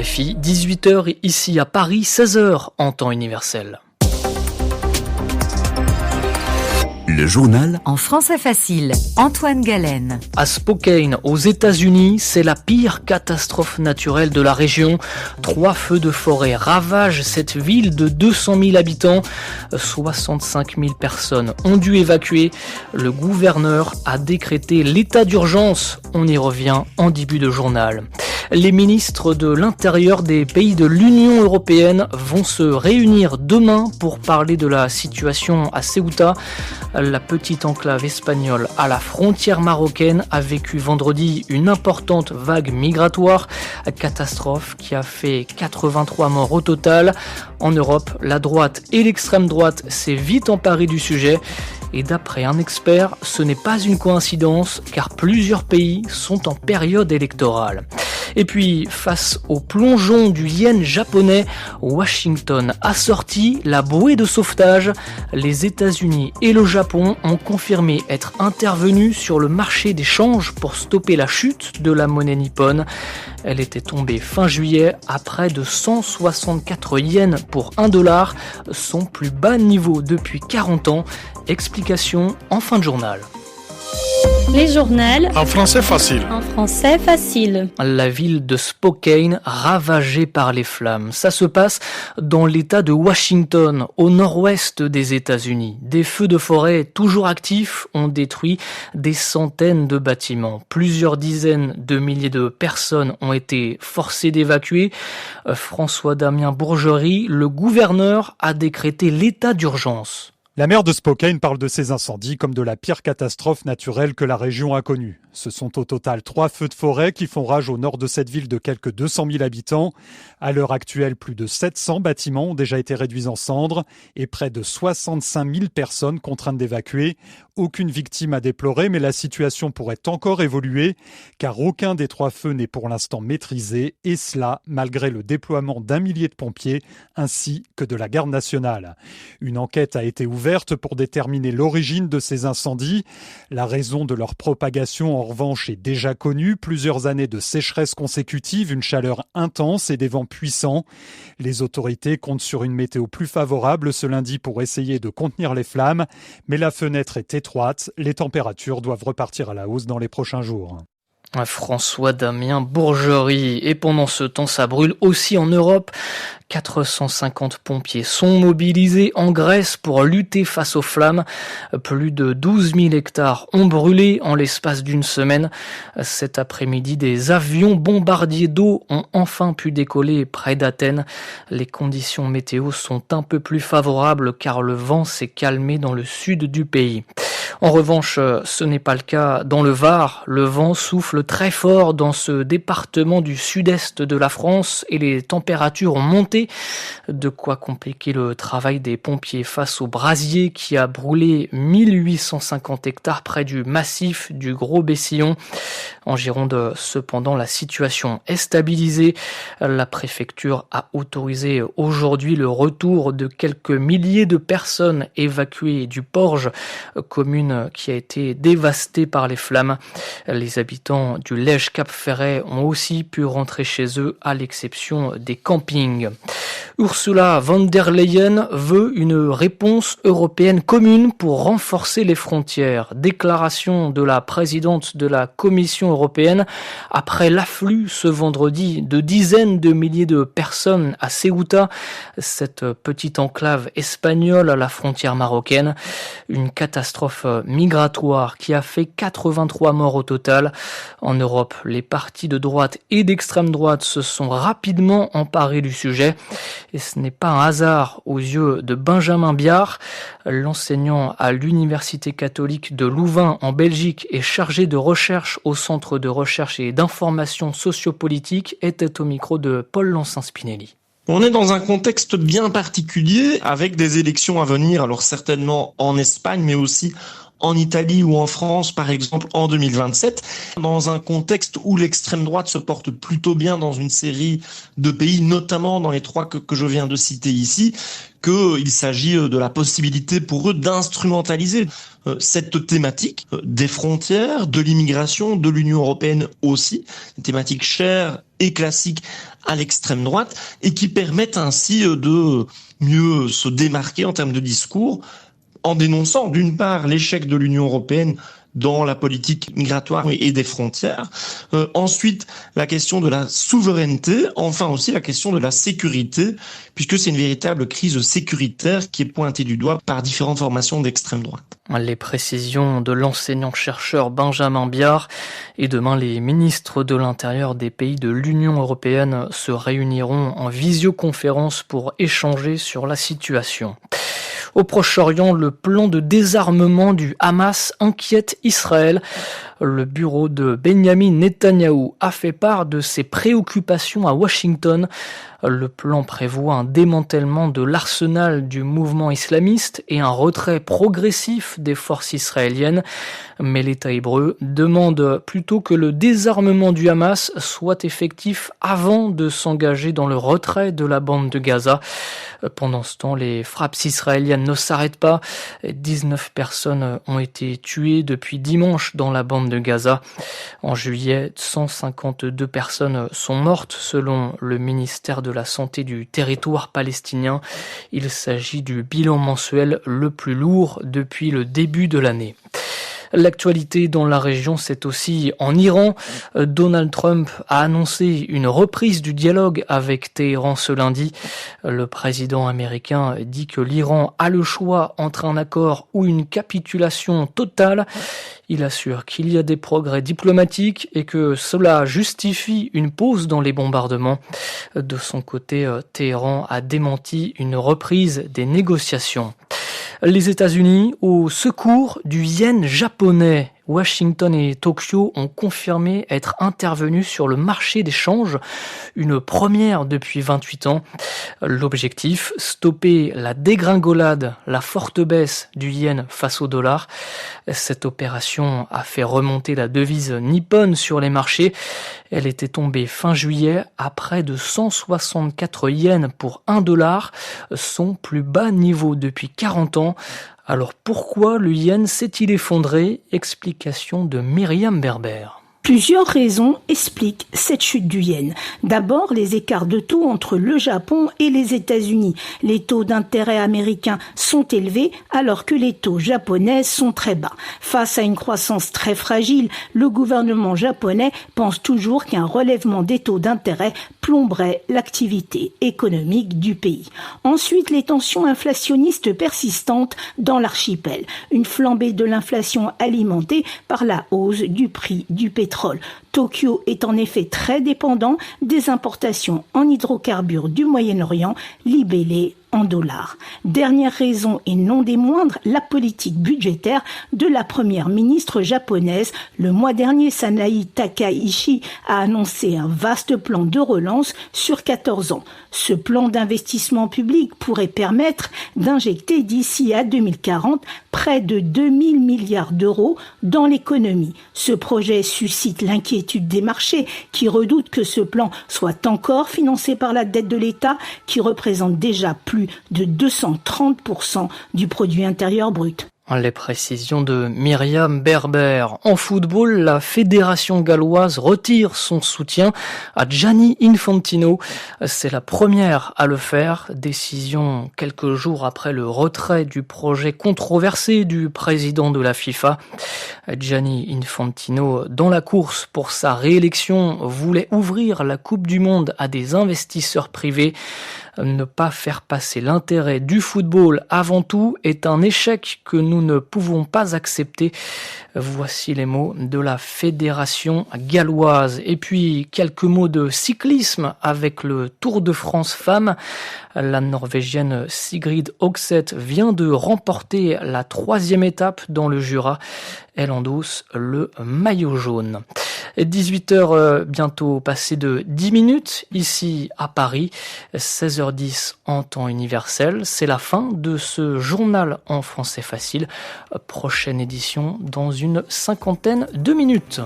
RFI, 18h ici à Paris, 16h en temps universel. Le journal en français facile, Antoine Galen. À Spokane, aux États-Unis, c'est la pire catastrophe naturelle de la région. 3 feux de forêt ravagent cette ville de 200 000 habitants. 65 000 personnes ont dû évacuer. Le gouverneur a décrété l'état d'urgence. On y revient en début de journal. Les ministres de l'Intérieur des pays de l'Union européenne vont se réunir demain pour parler de la situation à Ceuta. La petite enclave espagnole à la frontière marocaine a vécu vendredi une importante vague migratoire, catastrophe qui a fait 83 morts au total. En Europe, la droite et l'extrême droite s'est vite emparée du sujet. Et d'après un expert, ce n'est pas une coïncidence car plusieurs pays sont en période électorale. Et puis, face au plongeon du yen japonais, Washington a sorti la bouée de sauvetage. Les États-Unis et le Japon ont confirmé être intervenus sur le marché des changes pour stopper la chute de la monnaie nippone. Elle était tombée fin juillet à près de 164 yens pour $1, son plus bas niveau depuis 40 ans. Explication en fin de journal. Les journaux en français facile. En français facile. La ville de Spokane ravagée par les flammes. Ça se passe dans l'État de Washington, au nord-ouest des États-Unis. Des feux de forêt toujours actifs ont détruit des centaines de bâtiments. Plusieurs dizaines de milliers de personnes ont été forcées d'évacuer. François-Damien Bourgerie, le gouverneur, a décrété l'état d'urgence. La maire de Spokane parle de ces incendies comme de la pire catastrophe naturelle que la région a connue. Ce sont au total 3 feux de forêt qui font rage au nord de cette ville de quelques 200 000 habitants. À l'heure actuelle, plus de 700 bâtiments ont déjà été réduits en cendres et près de 65 000 personnes contraintes d'évacuer. Aucune victime à déplorer, mais la situation pourrait encore évoluer car aucun des 3 feux n'est pour l'instant maîtrisé et cela malgré le déploiement d'1 millier de pompiers ainsi que de la garde nationale. Une enquête a été ouverte pour déterminer l'origine de ces incendies. La raison de leur propagation, en revanche, est déjà connue. Plusieurs années de sécheresse consécutive, une chaleur intense et des vents puissants. Les autorités comptent sur une météo plus favorable ce lundi pour essayer de contenir les flammes. Mais la fenêtre est étroite. Les températures doivent repartir à la hausse dans les prochains jours. François-Damien Bourgerie. Et pendant ce temps, ça brûle aussi en Europe. 450 pompiers sont mobilisés en Grèce pour lutter face aux flammes. Plus de 12 000 hectares ont brûlé en l'espace d'une semaine. Cet après-midi, des avions bombardiers d'eau ont enfin pu décoller près d'Athènes. Les conditions météo sont un peu plus favorables car le vent s'est calmé dans le sud du pays. En revanche, ce n'est pas le cas dans le Var. Le vent souffle très fort dans ce département du sud-est de la France et les températures ont monté. De quoi compliquer le travail des pompiers face au brasier qui a brûlé 1850 hectares près du massif du Gros-Bessillon. En Gironde, cependant, la situation est stabilisée. La préfecture a autorisé aujourd'hui le retour de quelques milliers de personnes évacuées du Porge, commune qui a été dévastée par les flammes. Les habitants du Lège-Cap-Ferret ont aussi pu rentrer chez eux, à l'exception des campings. Ursula von der Leyen veut une réponse européenne commune pour renforcer les frontières. Déclaration de la présidente de la Commission européenne après l'afflux ce vendredi de dizaines de milliers de personnes à Ceuta, cette petite enclave espagnole à la frontière marocaine. Une catastrophe migratoire qui a fait 83 morts au total. En Europe, les partis de droite et d'extrême droite se sont rapidement emparés du sujet. Et ce n'est pas un hasard aux yeux de Benjamin Biard, l'enseignant à l'Université catholique de Louvain en Belgique et chargé de recherche au Centre de recherche et d'information sociopolitique, était au micro de Paul Lancin-Spinelli. On est dans un contexte bien particulier avec des élections à venir, alors certainement en Espagne, mais aussi en Italie ou en France, par exemple, en 2027, dans un contexte où l'extrême droite se porte plutôt bien dans une série de pays, notamment dans les 3 que je viens de citer ici, qu'il s'agit de la possibilité pour eux d'instrumentaliser cette thématique des frontières, de l'immigration, de l'Union européenne aussi, une thématique chère et classique à l'extrême droite, et qui permettent ainsi de mieux se démarquer en termes de discours, en dénonçant d'une part l'échec de l'Union européenne dans la politique migratoire et des frontières. Ensuite, la question de la souveraineté. Enfin aussi la question de la sécurité, puisque c'est une véritable crise sécuritaire qui est pointée du doigt par différentes formations d'extrême droite. Les précisions de l'enseignant-chercheur Benjamin Biard. Et demain, les ministres de l'Intérieur des pays de l'Union européenne se réuniront en visioconférence pour échanger sur la situation. Au Proche-Orient, le plan de désarmement du Hamas inquiète Israël. Le bureau de Benyamin Netanyahou a fait part de ses préoccupations à Washington. Le plan prévoit un démantèlement de l'arsenal du mouvement islamiste et un retrait progressif des forces israéliennes. Mais l'État hébreu demande plutôt que le désarmement du Hamas soit effectif avant de s'engager dans le retrait de la bande de Gaza. Pendant ce temps, les frappes israéliennes ne s'arrêtent pas. 19 personnes ont été tuées depuis dimanche dans la bande de Gaza. En juillet, 152 personnes sont mortes selon le ministère de la Santé du territoire palestinien. Il s'agit du bilan mensuel le plus lourd depuis le début de l'année. L'actualité dans la région, c'est aussi en Iran. Donald Trump a annoncé une reprise du dialogue avec Téhéran ce lundi. Le président américain dit que l'Iran a le choix entre un accord ou une capitulation totale. Il assure qu'il y a des progrès diplomatiques et que cela justifie une pause dans les bombardements. De son côté, Téhéran a démenti une reprise des négociations. Les États-Unis au secours du yen japonais. Washington et Tokyo ont confirmé être intervenus sur le marché des changes, une première depuis 28 ans. L'objectif, stopper la dégringolade, la forte baisse du yen face au dollar. Cette opération a fait remonter la devise nippone sur les marchés. Elle était tombée fin juillet à près de 164 yens pour $1, son plus bas niveau depuis 40 ans. Alors pourquoi le yen s'est-il effondré? Explication de Myriam Berber. Plusieurs raisons expliquent cette chute du yen. D'abord, les écarts de taux entre le Japon et les États-Unis. Les taux d'intérêt américains sont élevés alors que les taux japonais sont très bas. Face à une croissance très fragile, le gouvernement japonais pense toujours qu'un relèvement des taux d'intérêt plomberait l'activité économique du pays. Ensuite, les tensions inflationnistes persistantes dans l'archipel. Une flambée de l'inflation alimentée par la hausse du prix du pétrole. Tokyo est en effet très dépendant des importations en hydrocarbures du Moyen-Orient libellées en dollars. Dernière raison et non des moindres, la politique budgétaire de la première ministre japonaise. Le mois dernier, Sanae Takaichi a annoncé un vaste plan de relance sur 14 ans. Ce plan d'investissement public pourrait permettre d'injecter d'ici à 2040 près de 2000 milliards d'euros dans l'économie. Ce projet suscite l'inquiétude des marchés qui redoutent que ce plan soit encore financé par la dette de l'État qui représente déjà plus de 230% du produit intérieur brut. Les précisions de Myriam Berber. En football, la fédération galloise retire son soutien à Gianni Infantino. C'est la première à le faire. Décision quelques jours après le retrait du projet controversé du président de la FIFA. Gianni Infantino, dans la course pour sa réélection, voulait ouvrir la Coupe du Monde à des investisseurs privés. Ne pas faire passer l'intérêt du football avant tout est un échec que nous ne pouvons pas accepter. Voici les mots de la fédération galloise. Et puis, quelques mots de cyclisme avec le Tour de France femmes. La Norvégienne Sigrid Hogseth vient de remporter la 3e étape dans le Jura. Elle endosse le maillot jaune. 18h bientôt passé de 10 minutes ici à Paris, 16h10 en temps universel. C'est la fin de ce journal en français facile. Prochaine édition dans une cinquantaine de minutes.